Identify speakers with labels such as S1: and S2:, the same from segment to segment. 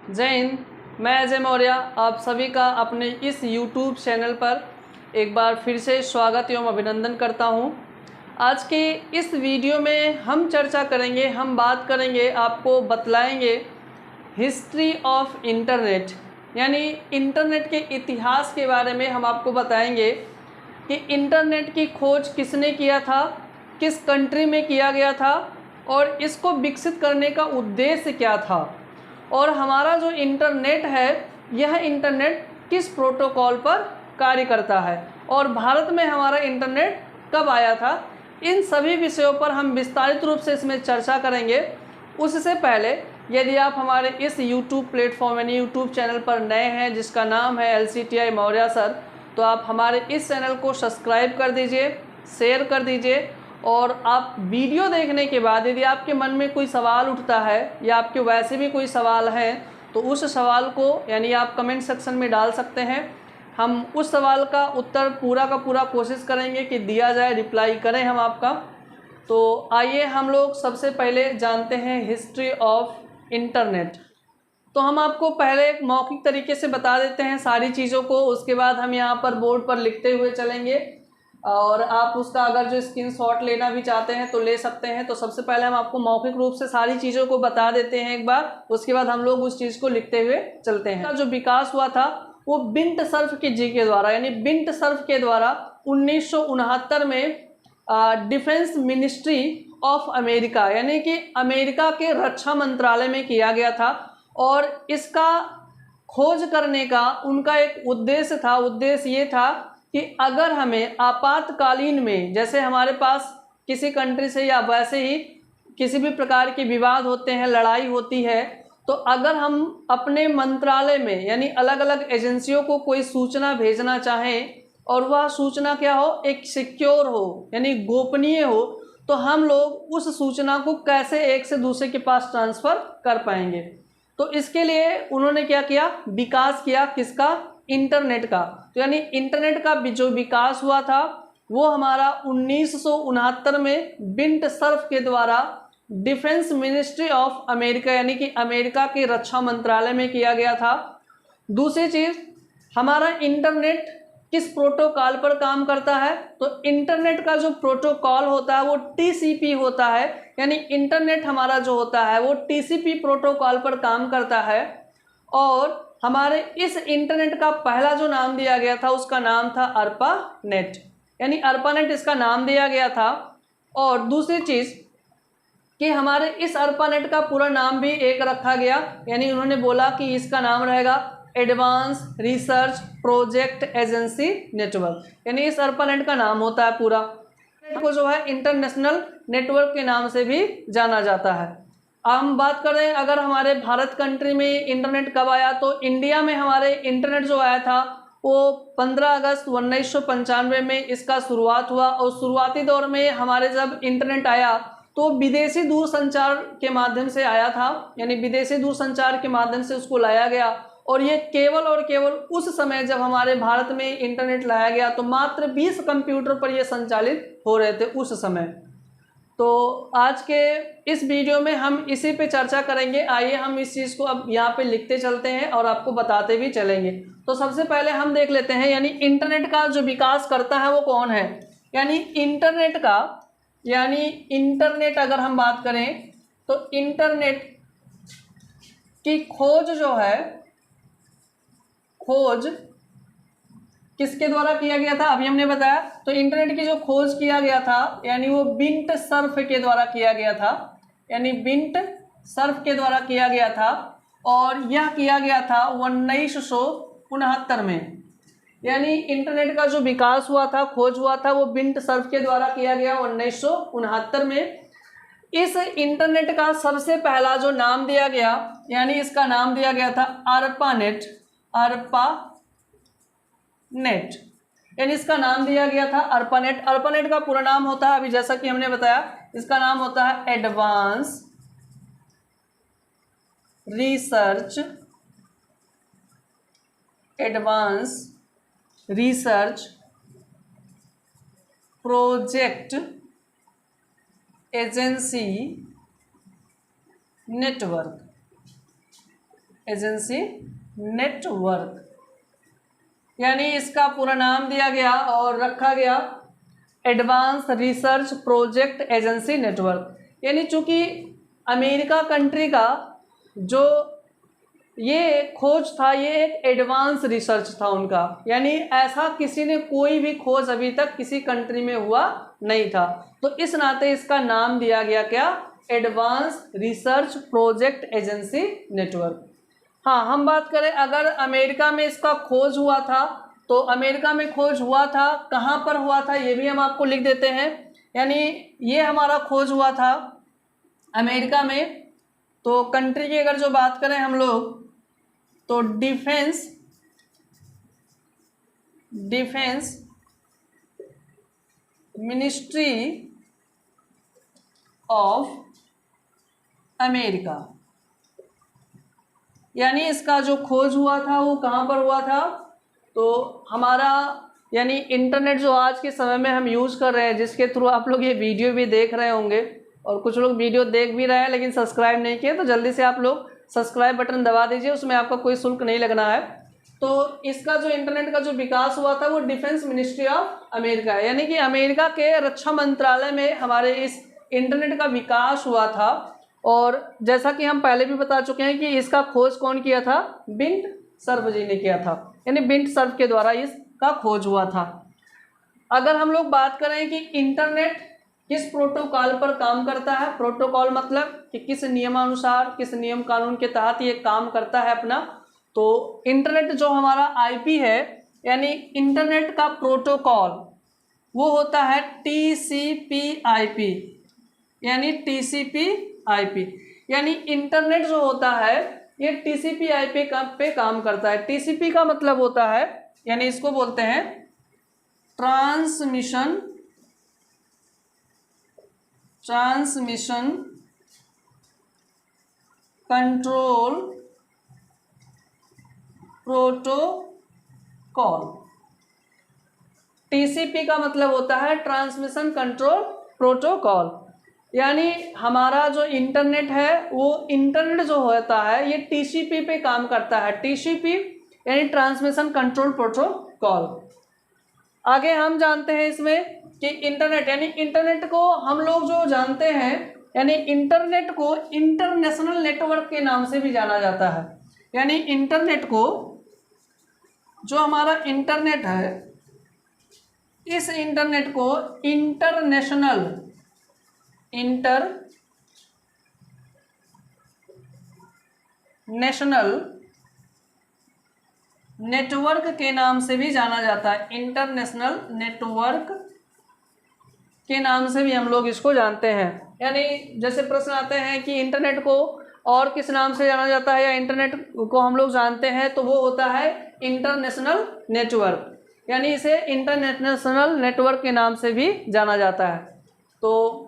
S1: जय हिंद। मैं अजय मौर्य आप सभी का अपने इस YouTube चैनल पर एक बार फिर से स्वागत एवं अभिनंदन करता हूं। आज के इस वीडियो में हम चर्चा करेंगे, हम बात करेंगे, आपको बतलाएंगे हिस्ट्री ऑफ इंटरनेट, यानी इंटरनेट के इतिहास के बारे में हम आपको बताएंगे कि इंटरनेट की खोज किसने किया था, किस कंट्री में किया गया था और इसको विकसित करने का उद्देश्य क्या था, और हमारा जो इंटरनेट है यह इंटरनेट किस प्रोटोकॉल पर कार्य करता है और भारत में हमारा इंटरनेट कब आया था। इन सभी विषयों पर हम विस्तारित रूप से इसमें चर्चा करेंगे। उससे पहले यदि आप हमारे इस YouTube प्लेटफॉर्म यानी YouTube चैनल पर नए हैं जिसका नाम है LCTI मौर्य सर, तो आप हमारे इस चैनल को सब्सक्राइब कर दीजिए, शेयर कर दीजिए। और आप वीडियो देखने के बाद यदि आपके मन में कोई सवाल उठता है या आपके वैसे भी कोई सवाल है तो उस सवाल को यानी आप कमेंट सेक्शन में डाल सकते हैं। हम उस सवाल का उत्तर पूरा का पूरा कोशिश करेंगे कि दिया जाए, रिप्लाई करें हम आपका। तो आइए हम लोग सबसे पहले जानते हैं हिस्ट्री ऑफ इंटरनेट। तो हम आपको पहले एक मौखिक तरीके से बता देते हैं सारी चीज़ों को, उसके बाद हम यहाँ पर बोर्ड पर लिखते हुए चलेंगे और आप उसका अगर जो स्क्रीनशॉट लेना भी चाहते हैं तो ले सकते हैं। तो सबसे पहले हम आपको मौखिक रूप से सारी चीज़ों को बता देते हैं एक बार, उसके बाद हम लोग उस चीज़ को लिखते हुए चलते हैं। जो विकास हुआ था वो बिंट सर्फ के जी के द्वारा, यानी बिंट सर्फ के द्वारा 1969 में डिफेंस मिनिस्ट्री ऑफ अमेरिका यानी कि अमेरिका के रक्षा मंत्रालय में किया गया था। और इसका खोज करने का उनका एक उद्देश्य था। उद्देश्य ये था कि अगर हमें आपातकालीन में, जैसे हमारे पास किसी कंट्री से या वैसे ही किसी भी प्रकार के विवाद होते हैं, लड़ाई होती है, तो अगर हम अपने मंत्रालय में यानी अलग अलग एजेंसियों को कोई सूचना भेजना चाहें और वह सूचना क्या हो, एक सिक्योर हो यानी गोपनीय हो, तो हम लोग उस सूचना को कैसे एक से दूसरे के पास ट्रांसफ़र कर पाएंगे। तो इसके लिए उन्होंने क्या किया, विकास किया, किसका, इंटरनेट का। तो यानी इंटरनेट का जो विकास हुआ था वो हमारा 1969 में बिंट सर्फ के द्वारा डिफेंस मिनिस्ट्री ऑफ अमेरिका यानी कि अमेरिका के रक्षा मंत्रालय में किया गया था। दूसरी चीज़, हमारा इंटरनेट किस प्रोटोकॉल पर काम करता है, तो इंटरनेट का जो प्रोटोकॉल होता है वो TCP होता है, यानी इंटरनेट हमारा जो होता है वो TCP प्रोटोकॉल पर काम करता है। और हमारे इस इंटरनेट का पहला जो नाम दिया गया था उसका नाम था ARPANET, यानी ARPANET इसका नाम दिया गया था। और दूसरी चीज़ कि हमारे इस ARPANET का पूरा नाम भी एक रखा गया, यानी उन्होंने बोला कि इसका नाम रहेगा advance research project agency network, यानी इस ARPANET का नाम होता है पूरा को जो है इंटरनेशनल नेटवर्क के नाम से भी जाना जाता है। अब हम बात करें अगर हमारे भारत कंट्री में इंटरनेट कब आया, तो इंडिया में हमारे इंटरनेट जो आया था वो 15 अगस्त 1995 में इसका शुरुआत हुआ। और शुरुआती दौर में हमारे जब इंटरनेट आया तो विदेशी दूरसंचार के माध्यम से आया था, यानी विदेशी दूरसंचार के माध्यम से उसको लाया गया। और ये केवल और केवल उस समय जब हमारे भारत में इंटरनेट लाया गया तो मात्र 20 कंप्यूटर पर यह संचालित हो रहे थे उस समय। तो आज के इस वीडियो में हम इसी पे चर्चा करेंगे। आइए हम इस चीज़ को अब यहाँ पे लिखते चलते हैं और आपको बताते भी चलेंगे। तो सबसे पहले हम देख लेते हैं यानी इंटरनेट का जो विकास करता है वो कौन है। यानी इंटरनेट अगर हम बात करें तो इंटरनेट की खोज जो है, खोज किसके द्वारा किया गया था अभी हमने बताया। तो इंटरनेट की जो खोज किया गया था यानी वो बिंट सर्फ के द्वारा किया गया था, यानी बिंट सर्फ के द्वारा किया गया था। और यह किया गया था 1969 में, यानी इंटरनेट का जो विकास हुआ था, खोज हुआ था, वो बिंट सर्फ के द्वारा किया गया 1969 में। इस इंटरनेट का सबसे पहला जो नाम दिया गया यानी इसका नाम दिया गया था ARPANET, यानी इसका नाम दिया गया था ARPANET। ARPANET का पूरा नाम होता है, अभी जैसा कि हमने बताया, इसका नाम होता है advance research project agency network. Agency network, यानी इसका पूरा नाम दिया गया और रखा गया advance research project agency network. यानी चूंकि अमेरिका कंट्री का जो ये खोज था ये एक एडवांस रिसर्च था उनका, यानी ऐसा किसी ने कोई भी खोज अभी तक किसी कंट्री में हुआ नहीं था, तो इस नाते इसका नाम दिया गया क्या, advance research project agency network. हाँ, हम बात करें अगर अमेरिका में इसका खोज हुआ था तो अमेरिका में खोज हुआ था, कहाँ पर हुआ था ये भी हम आपको लिख देते हैं। यानी ये हमारा खोज हुआ था अमेरिका में, तो कंट्री की अगर जो बात करें हम लोग तो डिफेंस मिनिस्ट्री ऑफ अमेरिका, यानी इसका जो खोज हुआ था वो कहाँ पर हुआ था, तो हमारा यानी इंटरनेट जो आज के समय में हम यूज़ कर रहे हैं, जिसके थ्रू आप लोग ये वीडियो भी देख रहे होंगे और कुछ लोग वीडियो देख भी रहे हैं लेकिन सब्सक्राइब नहीं किए, तो जल्दी से आप लोग सब्सक्राइब बटन दबा दीजिए, उसमें आपका कोई शुल्क नहीं लगना है। तो इसका जो इंटरनेट का जो विकास हुआ था वो डिफेंस मिनिस्ट्री ऑफ अमेरिका है, यानी कि अमेरिका के रक्षा मंत्रालय में हमारे इस इंटरनेट का विकास हुआ था। और जैसा कि हम पहले भी बता चुके हैं कि इसका खोज कौन किया था, बिंट सर्फ जी ने किया था, यानी बिंट सर्फ के द्वारा इसका खोज हुआ था। अगर हम लोग बात करें कि इंटरनेट किस प्रोटोकॉल पर काम करता है, प्रोटोकॉल मतलब कि किस नियमानुसार किस नियम कानून के तहत ये काम करता है अपना, तो इंटरनेट जो हमारा आईपी है यानी इंटरनेट का प्रोटोकॉल वो होता है टीसीपी/आईपी, यानी टीसीपी/आईपी, यानी इंटरनेट जो होता है ये टीसीपी/आईपी पे काम करता है। टीसीपी का मतलब होता है, यानी इसको बोलते हैं ट्रांसमिशन कंट्रोल प्रोटोकॉल। टीसीपी का मतलब होता है ट्रांसमिशन कंट्रोल प्रोटोकॉल, यानी हमारा जो इंटरनेट है वो इंटरनेट जो होता है ये टीसीपी पे काम करता है। टीसीपी यानी ट्रांसमिशन कंट्रोल प्रोटोकॉल। आगे हम जानते हैं इसमें कि इंटरनेट, यानी इंटरनेट को हम लोग जो जानते हैं, यानी इंटरनेट को इंटरनेशनल नेटवर्क के नाम से भी जाना जाता है। यानी इंटरनेट को, जो हमारा इंटरनेट है, इस इंटरनेट को इंटरनेशनल नेटवर्क के नाम से भी जाना जाता है। इंटरनेशनल नेटवर्क के नाम से भी हम लोग इसको जानते हैं। यानी जैसे प्रश्न आते हैं कि इंटरनेट को और किस नाम से जाना जाता है या इंटरनेट को हम लोग जानते हैं, तो वो होता है इंटरनेशनल नेटवर्क, यानी इसे इंटरनेशनल नेटवर्क के नाम से भी जाना जाता है। तो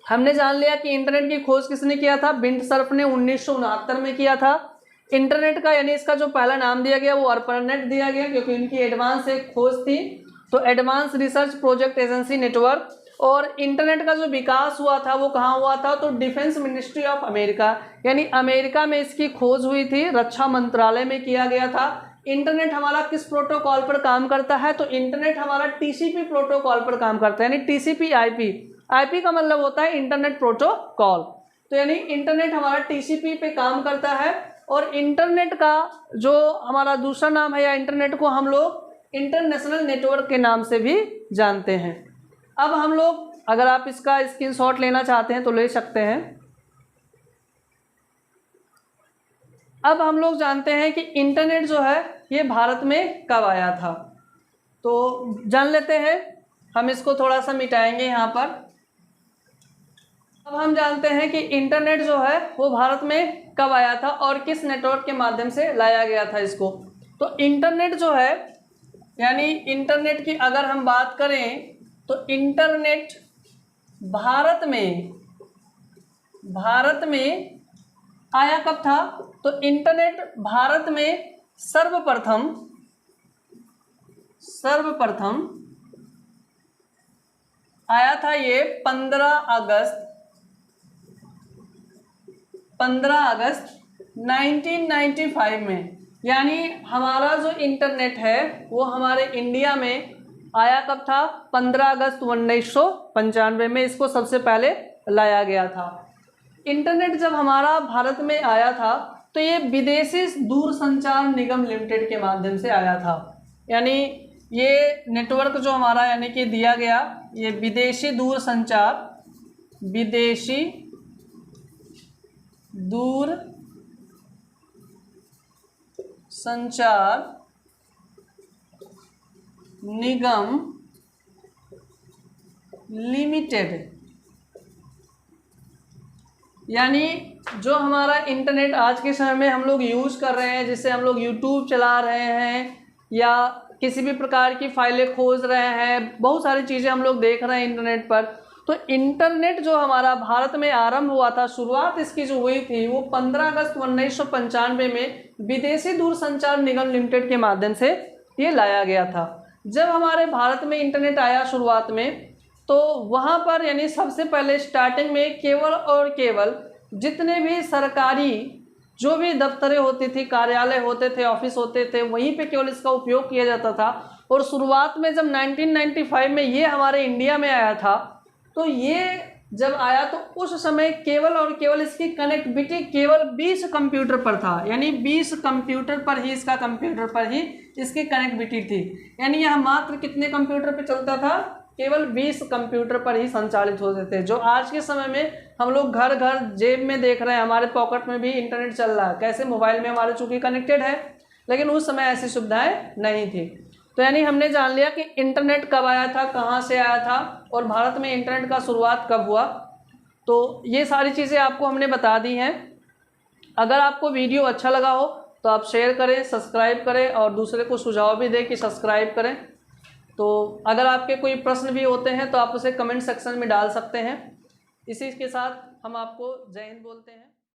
S1: हमने जान लिया कि इंटरनेट की खोज किसने किया था, बिंट सर्फ ने 1969 में किया था। इंटरनेट का यानी इसका जो पहला नाम दिया गया वो अर्पानेट दिया गया, क्योंकि इनकी एडवांस एक खोज थी, तो advance research project agency network. और इंटरनेट का जो विकास हुआ था वो कहाँ हुआ था, तो डिफेंस मिनिस्ट्री ऑफ अमेरिका, यानी अमेरिका में इसकी खोज हुई थी, रक्षा मंत्रालय में किया गया था। इंटरनेट हमारा किस प्रोटोकॉल पर काम करता है, तो इंटरनेट हमारा टीसीपी प्रोटोकॉल पर काम करता है, यानी टीसीपी/आईपी। आईपी का मतलब होता है इंटरनेट प्रोटोकॉल, तो यानी इंटरनेट हमारा टीसीपी पे काम करता है। और इंटरनेट का जो हमारा दूसरा नाम है, या इंटरनेट को हम लोग इंटरनेशनल नेटवर्क के नाम से भी जानते हैं। अब हम लोग, अगर आप इसका स्क्रीनशॉट लेना चाहते हैं तो ले सकते हैं। अब हम लोग जानते हैं कि इंटरनेट जो है ये भारत में कब आया था, तो जान लेते हैं। हम इसको थोड़ा सा मिटाएंगे यहाँ पर। अब हम जानते हैं कि इंटरनेट जो है वो भारत में कब आया था और किस नेटवर्क के माध्यम से लाया गया था इसको। तो इंटरनेट जो है, यानी इंटरनेट की अगर हम बात करें तो इंटरनेट भारत में आया कब था, तो इंटरनेट भारत में सर्वप्रथम आया था ये 15 अगस्त 1995 में। यानी हमारा जो इंटरनेट है वो हमारे इंडिया में आया कब था? 15 अगस्त 1995 में इसको सबसे पहले लाया गया था। इंटरनेट जब हमारा भारत में आया था तो ये विदेशी दूरसंचार निगम लिमिटेड के माध्यम से आया था। यानी ये नेटवर्क जो हमारा यानी कि दिया गया, ये विदेशी दूर संचार निगम लिमिटेड, यानी जो हमारा इंटरनेट आज के समय में हम लोग यूज़ कर रहे हैं, जिससे हम लोग यूट्यूब चला रहे हैं या किसी भी प्रकार की फाइलें खोज रहे हैं, बहुत सारी चीज़ें हम लोग देख रहे हैं इंटरनेट पर। तो इंटरनेट जो हमारा भारत में आरंभ हुआ था, शुरुआत इसकी जो हुई थी वो 15 अगस्त 1995 में विदेशी दूरसंचार निगम लिमिटेड के माध्यम से ये लाया गया था। जब हमारे भारत में इंटरनेट आया शुरुआत में, तो वहाँ पर यानी सबसे पहले स्टार्टिंग में केवल और केवल जितने भी सरकारी जो भी दफ्तरें होती थी, कार्यालय होते थे, ऑफिस होते थे, वहीं पे केवल इसका उपयोग किया जाता था। और शुरुआत में जब 1995 में ये हमारे इंडिया में आया था, तो ये जब आया तो उस समय केवल और केवल इसकी कनेक्टिविटी केवल 20 कंप्यूटर पर था। यानी 20 कंप्यूटर पर ही इसकी कनेक्टिविटी थी। यानी यह मात्र कितने कंप्यूटर पर चलता था? केवल 20 कंप्यूटर पर ही संचालित होते थे। जो आज के समय में हम लोग घर घर जेब में देख रहे हैं, हमारे पॉकेट में भी इंटरनेट चल रहा है। कैसे? मोबाइल में हमारे चूंकि कनेक्टेड है, लेकिन उस समय ऐसी सुविधाएं नहीं थी। तो यानी हमने जान लिया कि इंटरनेट कब आया था, कहाँ से आया था और भारत में इंटरनेट का शुरुआत कब हुआ। तो ये सारी चीज़ें आपको हमने बता दी हैं। अगर आपको वीडियो अच्छा लगा हो तो आप शेयर करें, सब्सक्राइब करें और दूसरे को सुझाव भी दें कि सब्सक्राइब करें। तो अगर आपके कोई प्रश्न भी होते हैं तो आप उसे कमेंट सेक्शन में डाल सकते हैं। इसी के साथ हम आपको जय हिंद बोलते हैं।